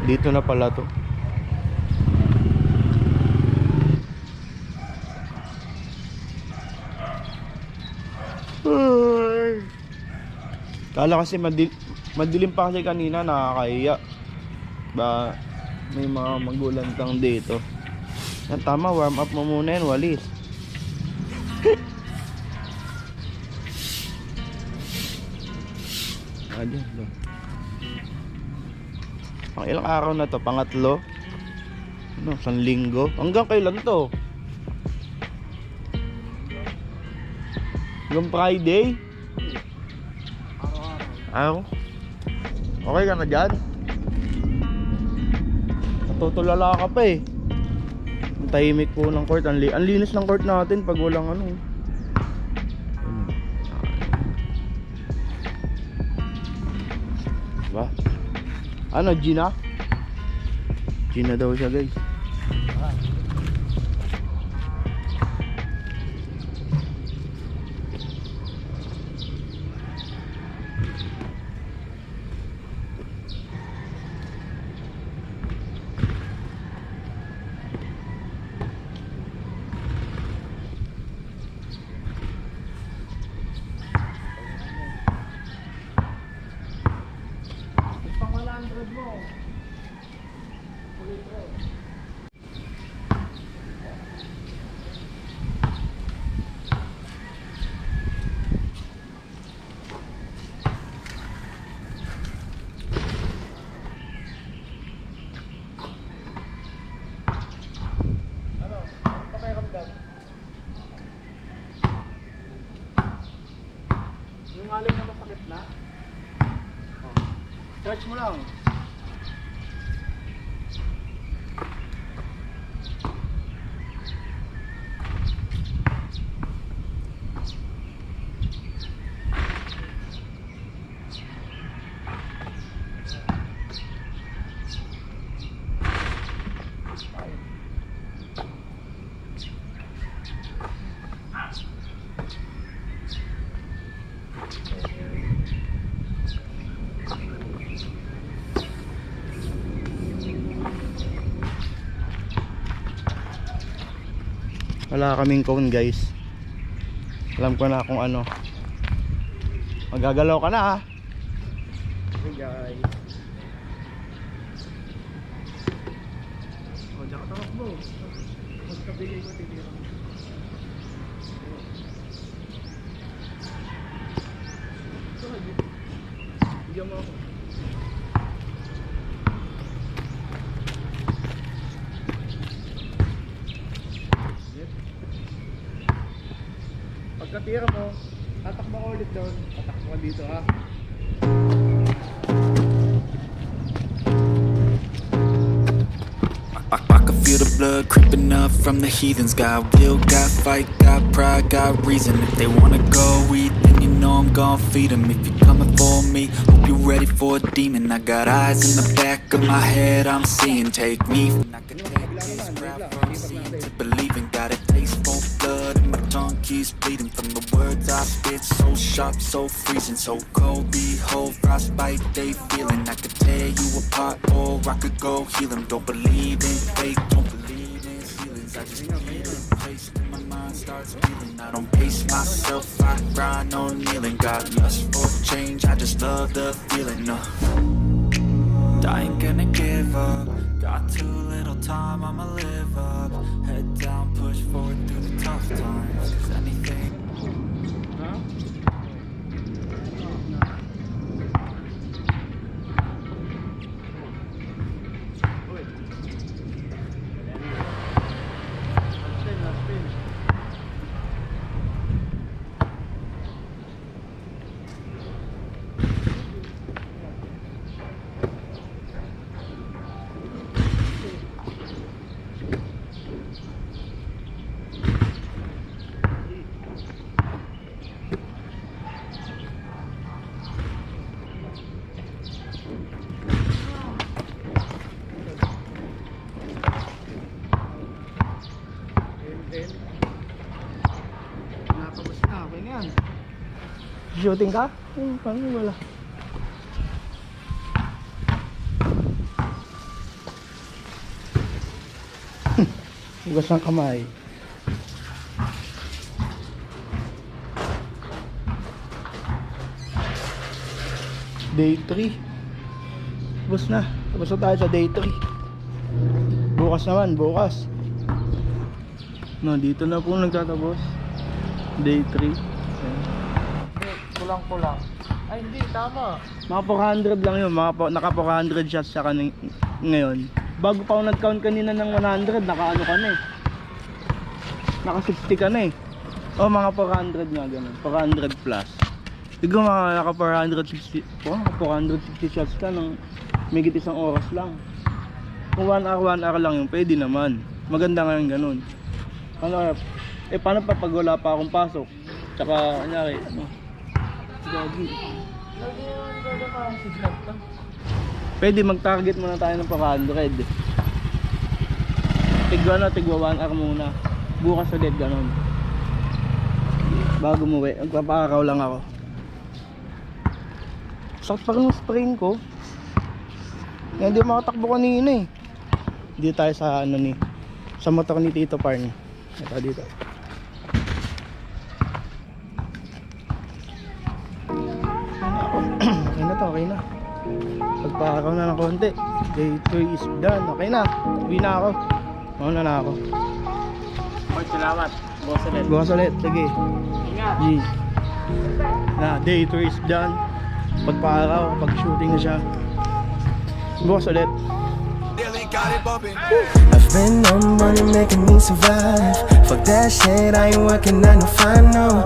Dito na pala to. Kala kasi madilim pa kasi kanina, nakakahiya. Ba, may mga magulantang dito. Yan, tama, warm up mo muna yan, walis. Ayan, lo. Pang ilang araw na to? Pangatlo? Ano, 1 linggo? Hanggang kailan to? Hanggang Friday? Araw-araw. Okay ka na dyan? Natutulala ka pa eh. Ang tahimik po ng court. Ang linis ng court natin pag walang ano. Diba? Ano, Gina? Gina daw siya, guys. Yung alay na masakit na? Search mo lang. Wala kaming cone, guys. Alam ko na kung ano. Magagalaw ka na, ha. Hey guys. O, diyan ka tamakbo. Magkabili mo, titira mo. Bigyan mo ako. Pagkatira mo, tatakbo ka ulit doon. Tatakbo ka dito, ha. I can feel the blood creeping up from the heathens. Got will, got fight, got pride, got reason. If they wanna go eat, then you know I'm gon' feed them. If you're coming for me, hope you're ready for a demon. I got eyes in the back of my head, I'm seeing. Take me from I can take this crap from seeing to believing. Got a taste for blood and my tongue keeps bleeding from the words I spit. So sharp, so freezing, so cold. Behold, frostbite they feeling. I could tear you apart or I could go heal them. Don't believe in fate, don't believe in feelings. I just need a place when my mind starts feeling. I don't pace myself, I grind on kneeling. Got lust for change, I just love the feeling. I ain't gonna give up. Got too little time, I'ma live up. Head down, push forward through the tough times. 'Cause anything. Napabas na, okay na yan. Shooting ka? Paano wala? Hugas ng kamay. Day 3. Tapos na. Tapos na tayo sa day 3. Bukas naman, bukas. No, dito na po nagtatapos. Day 3. Kulang-kulang. Ay, hindi. Tama. Mga 400 lang yun. Naka 400 shots siya ngayon. Bago pa ako nag-count kanina ng 100, naka ano ka na eh. Naka 60 ka na eh. O mga 400 nga ganun. 400 plus. Tignan mga naka 460. Oh, naka 460 shots ka ng migit isang oras lang. Kung 1 hour lang yung pwede naman. Maganda nga yung ganun. Ano, paano pa pag wala pa akong pasok? Tsaka, kanyari, ano? Gagi. Lagi yung gagawin si Grab ka. Pwede mag-target muna tayo ng 400. Tigwa 1 hour muna. Bukas ulit ganun. Bago umuwi, magpapakaw lang ako. Sakit pa rin yung sprain ko. Hindi makatakbo kanina eh. Dito tayo sa ano ni, sa motor ni Tito Parn. Ito dito. Okay na to, okay na. Pagpakaw na ng konti. Day 3 is done. Okay na. Uwi na ako. Mauna na ako. Oy, salamat. Boss ulit. Bukas ulit. Sige. Ingat. G. Na, day 3 is done. Pagpakaw, pag-shooting na siya. Bukas ulit. I've been on money making me survive. Fuck that shit, I ain't working 9 to 5, no.